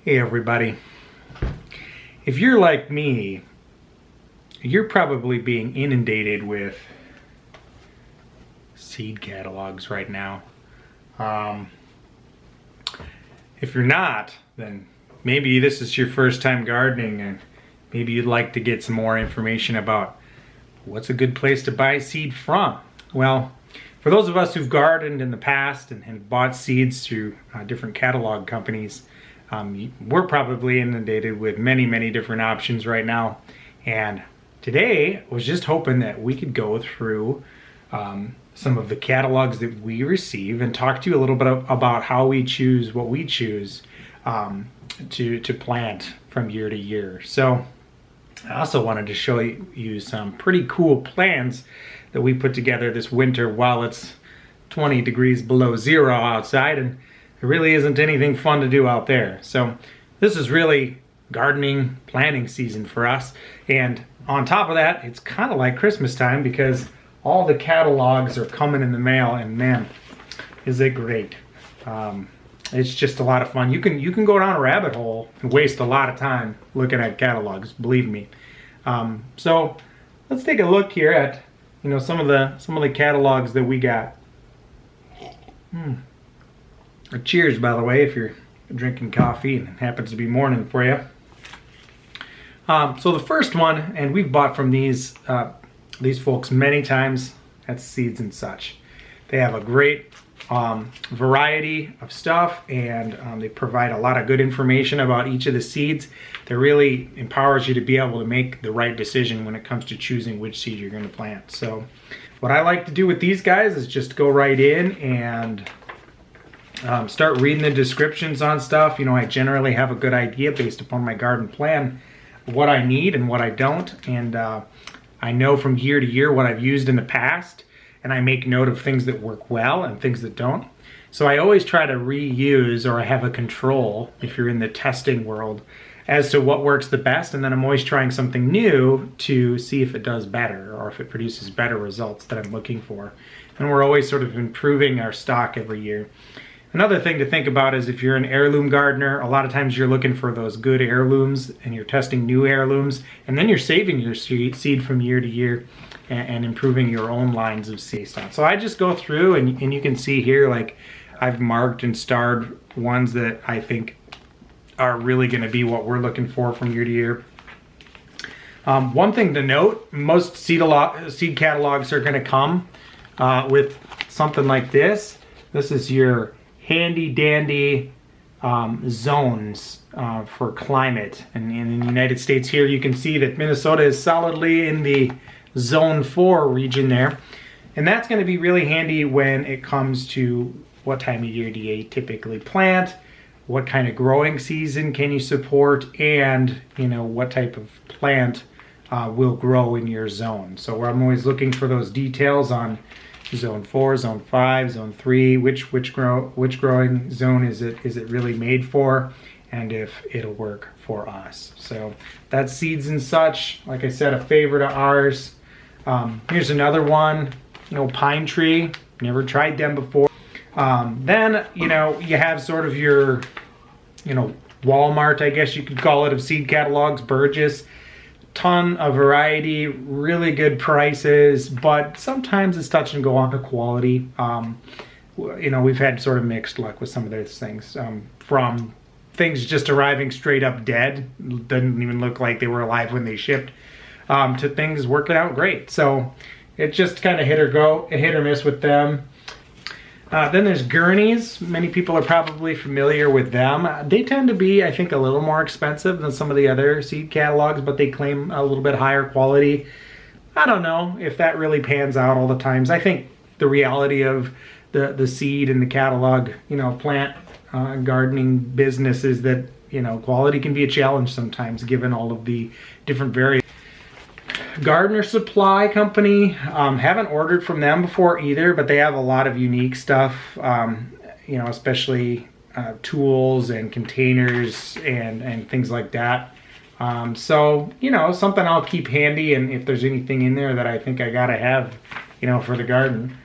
Hey everybody. If you're like me, you're probably being inundated with seed catalogs right now. If you're not, then maybe this is your first time gardening and maybe you'd like to get some more information about what's a good place to buy seed from. Well, for those of us who've gardened in the past and bought seeds through different catalog companies, we're probably inundated with many different options right now. And today I was just hoping that we could go through some of the catalogs that we receive and talk to you a little bit about how we choose what we choose to plant from year to year. So I also wanted to show you some pretty cool plans that we put together this winter while it's 20 degrees below zero outside and there really isn't anything fun to do out there. So this is really gardening planning season for us. And on top of that, it's kind of like Christmas time because all the catalogs are coming in the mail, and man, is it great. It's just a lot of fun. You can go down a rabbit hole and waste a lot of time looking at catalogs, believe me. So let's take a look here at some of the catalogs that we got. Cheers, by the way, if you're drinking coffee and it happens to be morning for you. So the first one, and we've bought from these folks many times, that's Seeds and Such. They have a great variety of stuff, and they provide a lot of good information about each of the seeds that really empowers you to be able to make the right decision when it comes to choosing which seed you're going to plant. So what I like to do with these guys is just go right in and start reading the descriptions on stuff. I generally have a good idea based upon my garden plan what I need and what I don't, and I know from year to year what I've used in the past, and I make note of things that work well and things that don't. So I always try to reuse, or I have a control, if you're in the testing world, as to what works the best, and then I'm always trying something new to see if it does better or if it produces better results that I'm looking for. And we're always sort of improving our stock every year. Another thing to think about is if you're an heirloom gardener, a lot of times you're looking for those good heirlooms and you're testing new heirlooms, and then you're saving your seed from year to year and improving your own lines of seed. So I just go through and you can see here, like, I've marked and starred ones that I think are really going to be what we're looking for from year to year. One thing to note, most seed catalogs are going to come with something like this. This is your handy dandy zones for climate. And in the United States here, you can see that Minnesota is solidly in the zone 4 region there. And that's going to be really handy when it comes to what time of year do you typically plant, what kind of growing season can you support, and what type of plant will grow in your zone. So I'm always looking for those details on Zone 4, Zone 5, Zone 3, which growing zone is it really made for, and if it'll work for us. So that's Seeds and Such. Like I said, a favorite of ours. Here's another one, Pine Tree. Never tried them before. Then you have sort of your Walmart, I guess you could call it, of seed catalogs. Burgess. Ton of variety, really good prices, but sometimes it's touch and go on the quality. We've had sort of mixed luck with some of those things, from things just arriving straight up dead, doesn't even look like they were alive when they shipped, to things working out great. So it just kind of hit or miss with them. Then there's Gurneys. Many people are probably familiar with them. They tend to be, I think, a little more expensive than some of the other seed catalogs, but they claim a little bit higher quality. I don't know if that really pans out all the times. I think the reality of the seed and the catalog, plant gardening business is that, quality can be a challenge sometimes given all of the different variations. Gardener Supply Company, haven't ordered from them before either, but they have a lot of unique stuff, especially tools and containers and things like that. So something I'll keep handy, and if there's anything in there that I think I gotta have, for the garden.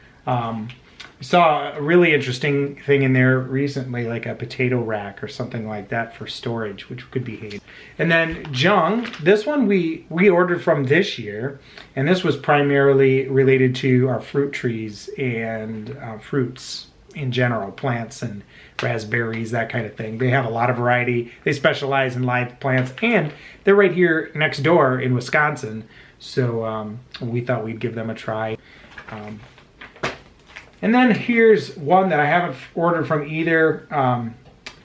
Saw a really interesting thing in there recently, like a potato rack or something like that for storage, which could be handy. And then Jung, this one we ordered from this year, and this was primarily related to our fruit trees and fruits in general, plants and raspberries, that kind of thing. They have a lot of variety. They specialize in live plants, and they're right here next door in Wisconsin, so we thought we'd give them a try. And then here's one that I haven't ordered from either.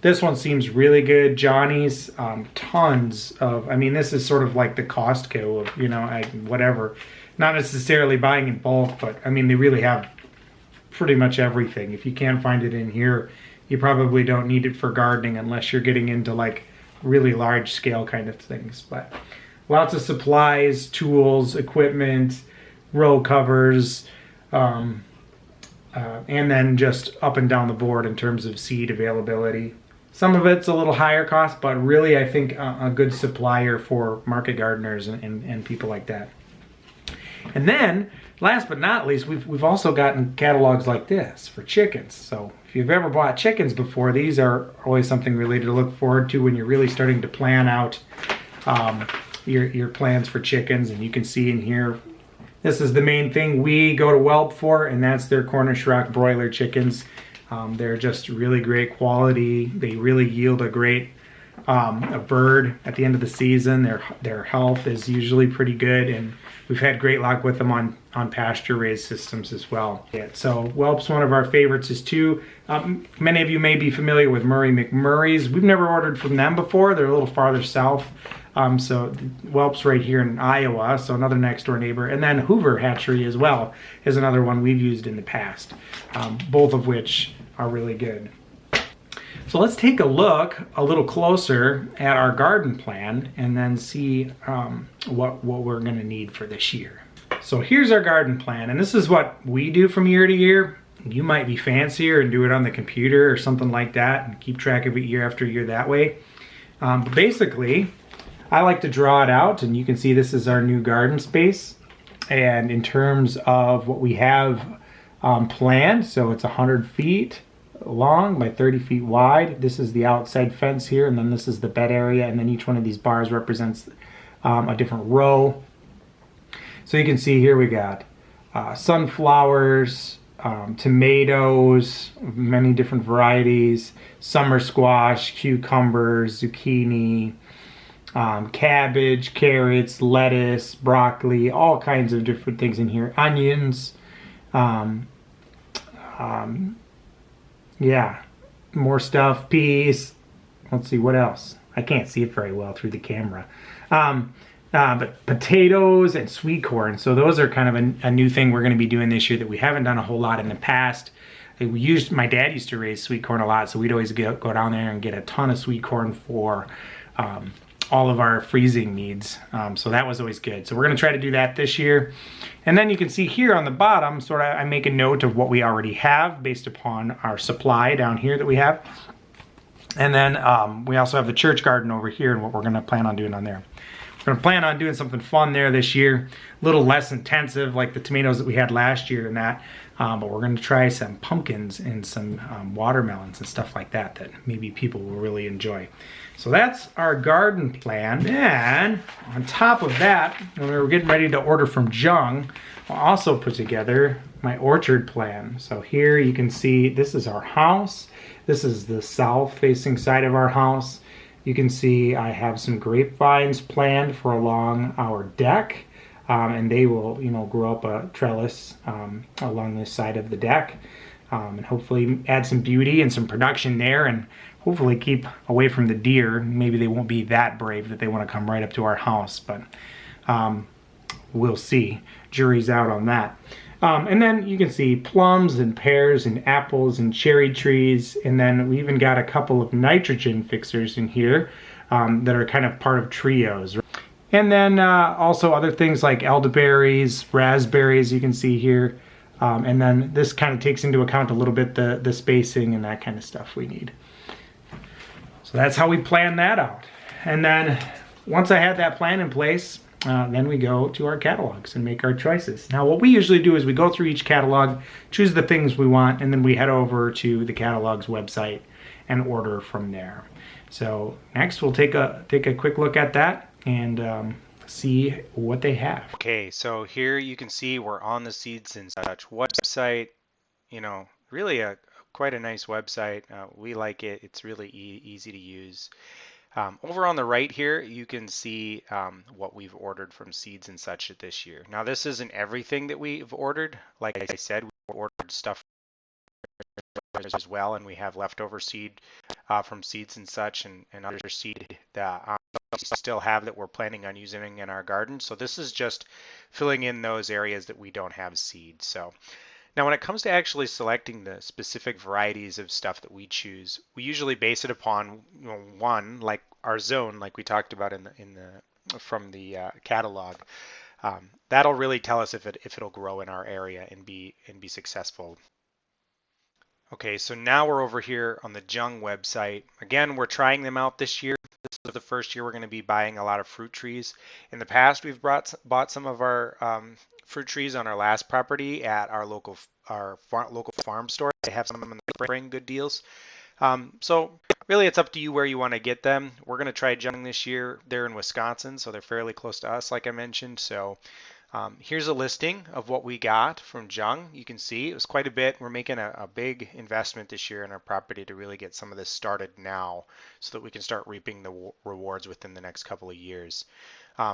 This one seems really good. Johnny's, tons of, I mean, this is sort of like the Costco of, you know, whatever. Not necessarily buying in bulk, but I mean, they really have pretty much everything. If you can't find it in here, you probably don't need it for gardening unless you're getting into like really large scale kind of things. But lots of supplies, tools, equipment, row covers, and then just up and down the board in terms of seed availability. Some of it's a little higher cost, but really I think a good supplier for market gardeners and people like that. And then, last but not least, we've also gotten catalogs like this for chickens. So if you've ever bought chickens before, these are always something really to look forward to when you're really starting to plan out your plans for chickens. And you can see in here, this is the main thing we go to whelp for, and that's their Cornish Rock broiler chickens. They're just really great quality. They really yield a great a bird at the end of the season. Their health is usually pretty good, and we've had great luck with them on pasture raised systems as well. Yeah, so whelp's one of our favorites is too. Many of you may be familiar with Murray McMurray's. We've never ordered from them before. They're a little farther south. So whelp's right here in Iowa, so another next door neighbor. And then Hoover Hatchery as well is another one we've used in the past, both of which are really good. So let's take a look a little closer at our garden plan and then see what we're gonna need for this year. So here's our garden plan, and this is what we do from year to year. You might be fancier and do it on the computer or something like that and keep track of it year after year that way. But basically, I like to draw it out, and you can see this is our new garden space. And in terms of what we have planned, so it's 100 feet long by 30 feet wide. This is the outside fence here, and then this is the bed area, and then each one of these bars represents a different row. So you can see here we got sunflowers, tomatoes, many different varieties, summer squash, cucumbers, zucchini, cabbage, carrots, lettuce, broccoli, all kinds of different things in here. Onions, yeah, more stuff, peas. Let's see, what else? I can't see it very well through the camera. But potatoes and sweet corn. So those are kind of a new thing we're going to be doing this year that we haven't done a whole lot in the past. My dad used to raise sweet corn a lot, so we'd always go down there and get a ton of sweet corn for all of our freezing needs. So that was always good. So we're going to try to do that this year. And then you can see here on the bottom, sort of, I make a note of what we already have based upon our supply down here that we have. And then we also have the church garden over here and what we're going to plan on doing on there. We're going to plan on doing something fun there this year, a little less intensive like the tomatoes that we had last year and that, but we're going to try some pumpkins and some watermelons and stuff like that maybe people will really enjoy. So that's our garden plan. And on top of that, when we were getting ready to order from Jung, I'll also put together my orchard plan. So here you can see this is our house. This is the south facing side of our house. You can see I have some grapevines planned for along our deck, and they will, grow up a trellis along this side of the deck, and hopefully add some beauty and some production there, and hopefully keep away from the deer. Maybe they won't be that brave that they want to come right up to our house, but we'll see. Jury's out on that. And then you can see plums and pears and apples and cherry trees. And then we even got a couple of nitrogen fixers in here that are kind of part of trios. And then also other things like elderberries, raspberries you can see here. And then this kind of takes into account a little bit the spacing and that kind of stuff we need. So that's how we plan that out. And then once I had that plan in place, then we go to our catalogs and make our choices. Now, what we usually do is we go through each catalog, choose the things we want, and then we head over to the catalog's website and order from there. So next, we'll take a quick look at that and see what they have. Okay, so here you can see we're on the Seeds and Such website. You know, really quite a nice website. We like it. It's really easy to use. Over on the right here, you can see what we've ordered from Seeds and Such this year. Now, this isn't everything that we've ordered. Like I said, we ordered stuff as well, and we have leftover seed from Seeds and Such and other seed that we still have that we're planning on using in our garden. So this is just filling in those areas that we don't have seed. So now when it comes to actually selecting the specific varieties of stuff that we choose, we usually base it upon one, like our zone, like we talked about in the from the catalog. That'll really tell us if it'll grow in our area and be successful. Okay, so now we're over here on the Jung website. Again, we're trying them out this year. This is the first year we're going to be buying a lot of fruit trees. In the past, we've bought some of our fruit trees on our last property at our local farm store. They have some in the spring, good deals. So really, it's up to you where you want to get them. We're going to try Jung this year. They're in Wisconsin, so they're fairly close to us, like I mentioned. So here's a listing of what we got from Jung. You can see it was quite a bit. We're making a big investment this year in our property to really get some of this started now so that we can start reaping the rewards within the next couple of years.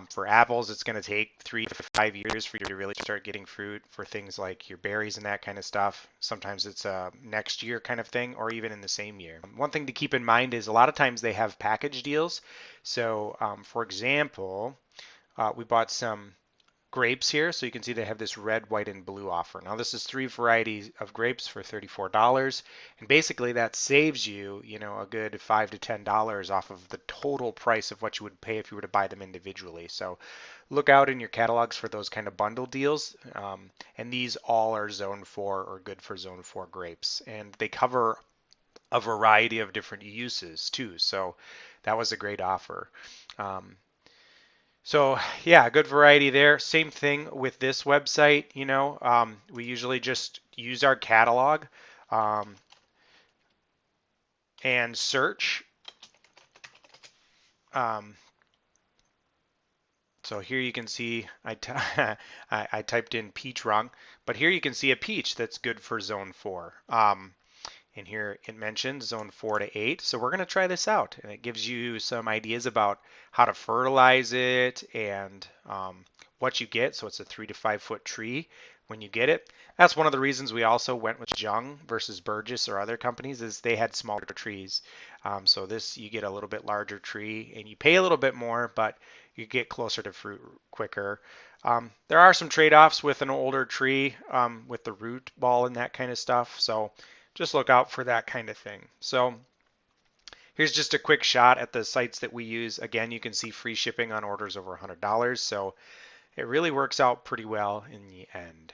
For apples, it's going to take 3 to 5 years for you to really start getting fruit. For things like your berries and that kind of stuff, sometimes it's a next year kind of thing or even in the same year. One thing to keep in mind is a lot of times they have package deals. So for example, we bought some grapes here. So you can see they have this red, white, and blue offer. Now this is 3 varieties of grapes for $34. And basically that saves you, a good $5 to $10 off of the total price of what you would pay if you were to buy them individually. So look out in your catalogs for those kind of bundle deals. And these all are zone 4 or good for zone 4 grapes. And they cover a variety of different uses too. So that was a great offer. So yeah, good variety there. Same thing with this website. We usually just use our catalog and search. So here you can see I typed in peach wrong, but here you can see a peach that's good for zone 4. And here it mentions zone 4 to 8. So we're going to try this out, and it gives you some ideas about how to fertilize it and what you get. So it's a 3 to 5 foot tree when you get it. That's one of the reasons we also went with Jung versus Burgess or other companies, is they had smaller trees. So this, you get a little bit larger tree and you pay a little bit more, but you get closer to fruit quicker. There are some trade-offs with an older tree with the root ball and that kind of stuff. So just look out for that kind of thing. So here's just a quick shot at the sites that we use. Again, you can see free shipping on orders over $100. So it really works out pretty well in the end.